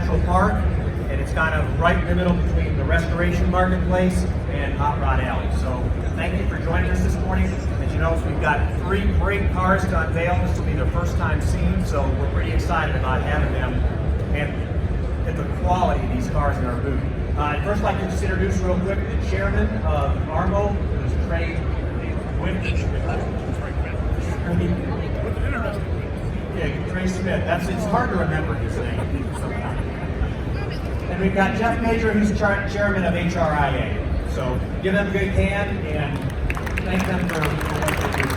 Central Park, and it's kind of right in the middle between the Restoration Marketplace and Hot Rod Alley. So thank you for joining us this morning. As you know, we've got 3 great cars to unveil. This will be their first time seen, so we're pretty excited about having them and the quality of these cars in our booth. I'd first like to just introduce real quick the chairman of ARMO, who's Trey Trey Smith. It's hard to remember his name sometimes. And we've got Jeff Major, who's chairman of HRIA. So give them a big hand and thank them for what they do.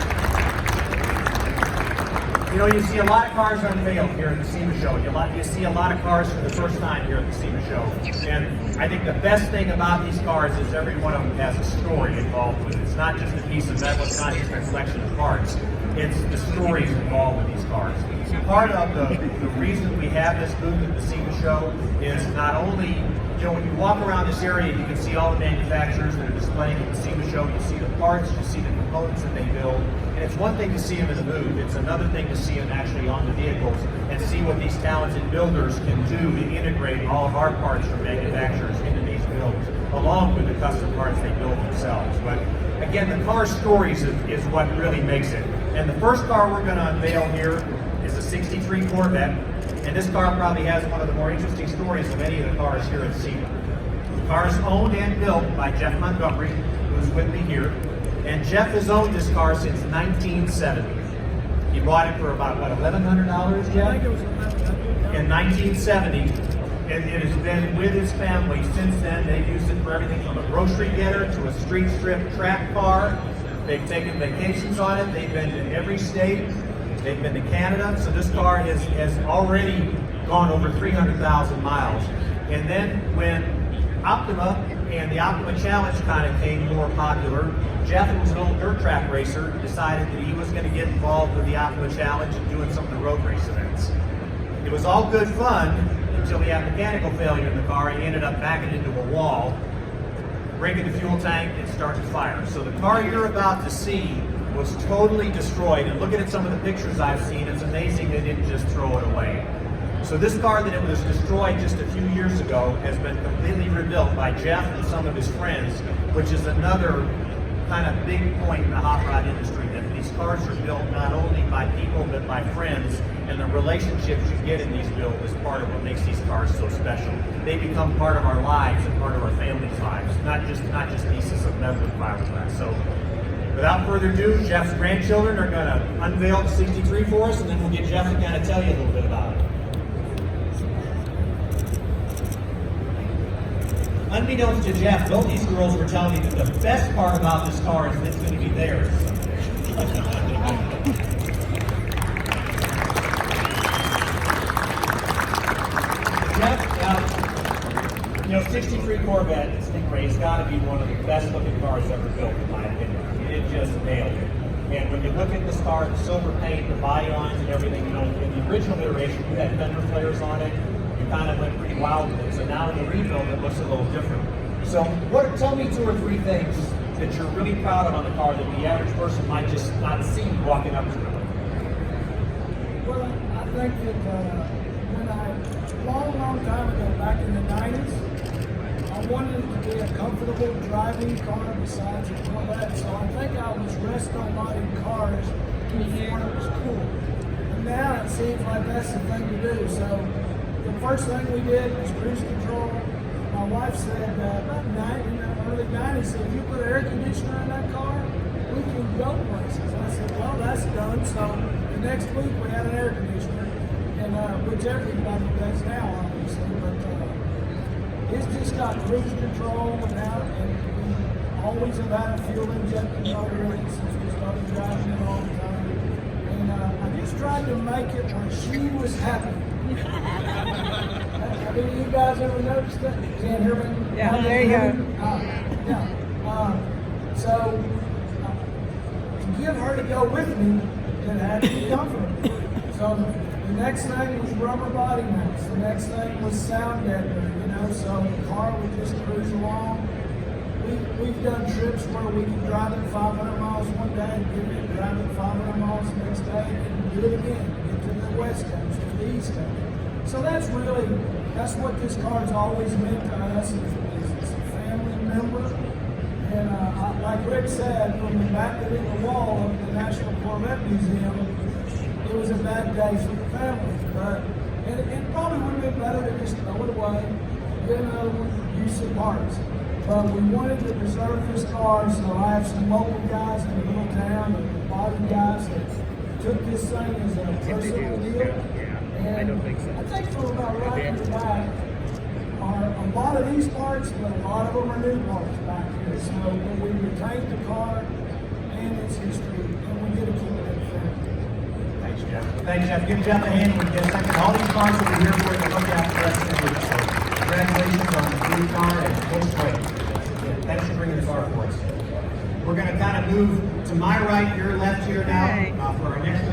You know, you see a lot of cars unveiled here at the SEMA show. You see a lot of cars for the first time here at the SEMA show. And I think the best thing about these cars is every one of them has a story involved with it. It's not just a piece of metal, it's not just a collection of parts. It's the stories involved with these cars. Part of the reason we have this booth at the SEMA show is not only, you know, when you walk around this area, you can see all the manufacturers that are displaying at the SEMA show. You see the parts, you see the components that they build. And it's one thing to see them in the booth. It's another thing to see them actually on the vehicles and see what these talented builders can do to integrate all of our parts from manufacturers into these builds, along with the custom parts they build themselves. But again, the car stories is what really makes it. And the first car we're going to unveil here is a 63 Corvette. And this car probably has one of the more interesting stories of any of the cars here at SEMA. The car is owned and built by Jeff Montgomery, who's with me here. And Jeff has owned this car since 1970. He bought it for about, what, $1,100, Jeff? I think it was $1,100. In 1970. And it has been with his family since then. They've used it for everything from a grocery getter to a street strip track car. They've taken vacations on it. They've been to every state. They've been to Canada. So this car has already gone over 300,000 miles. And then when Optima and the Optima Challenge kind of became more popular, Jeff, who was an old dirt track racer, decided that he was going to get involved with the Optima Challenge and doing some of the road race events. It was all good fun until he had mechanical failure in the car. He ended up backing into a wall, breaking the fuel tank, and starting to fire. So the car you're about to see was totally destroyed. And looking at some of the pictures I've seen, it's amazing they didn't just throw it away. So this car that it was destroyed just a few years ago has been completely rebuilt by Jeff and some of his friends, which is another kind of big point in the hot rod industry, that these cars are built not only by people but by friends, and the relationships you get in these builds is part of what makes these cars so special. They become part of our lives and part of our family's lives, not just pieces of metal and fiberglass. So without further ado, Jeff's grandchildren are going to unveil the 63 for us, and then we'll get Jeff to kind of tell you a little bit about it. Unbeknownst to Jeff, both these girls were telling me that the best part about this car is that it's going to be theirs. Jeff, you know, 63 Corvette Stingray has got to be one of the best looking cars ever built, in my opinion. It just nailed it. And when you look at this car, the silver paint, the body lines and everything, you know, in the original iteration, you had fender flares on it. You kind of went pretty wild with it. So now in the rebuild, it looks a little different. So tell me 2 or 3 things that you're really proud of on the car that the average person might just not see walking up to it. Well, I think that when long time ago, back in the 90s, I wanted it to be a comfortable driving car besides a Corvette. So I think I was resto-modding cars before it was cool. And now it seems like that's the thing to do. So the first thing we did was cruise control. My wife said about early 90s, said, if you put air conditioner in that car, we can go places. I said, well, that's done. So the next week we had an air conditioner, and which everybody does now, obviously. But it's just got cruise control and always have had a fuel injected motor in it since we started driving it all the time. And I just tried to make it where she was happy. Have any of you guys ever noticed that? Can't hear me? Yeah, there you go. So, to get her to go with me, it had to be comfortable. So, the next thing was rubber body mounts. The next thing was sound deadener, you know, so the car would just cruise along. We've done trips where we can drive it 500 miles one day and get it, drive it 500 miles the next day, and do it again, get to the west coast, to the east coast. So that's really that's what this car's always meant to us, is it's a family member. And like Rick said, from the back of the wall of the National Corvette Museum, it was a bad day for the family. But it probably would have been better to just throw it away, get another one, use some parts. But we wanted to preserve this car, so I have some local guys in the little town, the body guys that took this thing as a personal deal. And I think from about right in the back are a lot of these parts, but a lot of them are new parts back here. So when we retain the car and its history, and we get to keep it in family. Thanks, Jeff. Thanks, Jeff. Give Jeff a hand when we get a second. All these cars will be here for you to look at the rest of the week. So congratulations on the new car and full straight. Thanks for bringing the car for us. We're going to kind of move to my right, your left here now for our next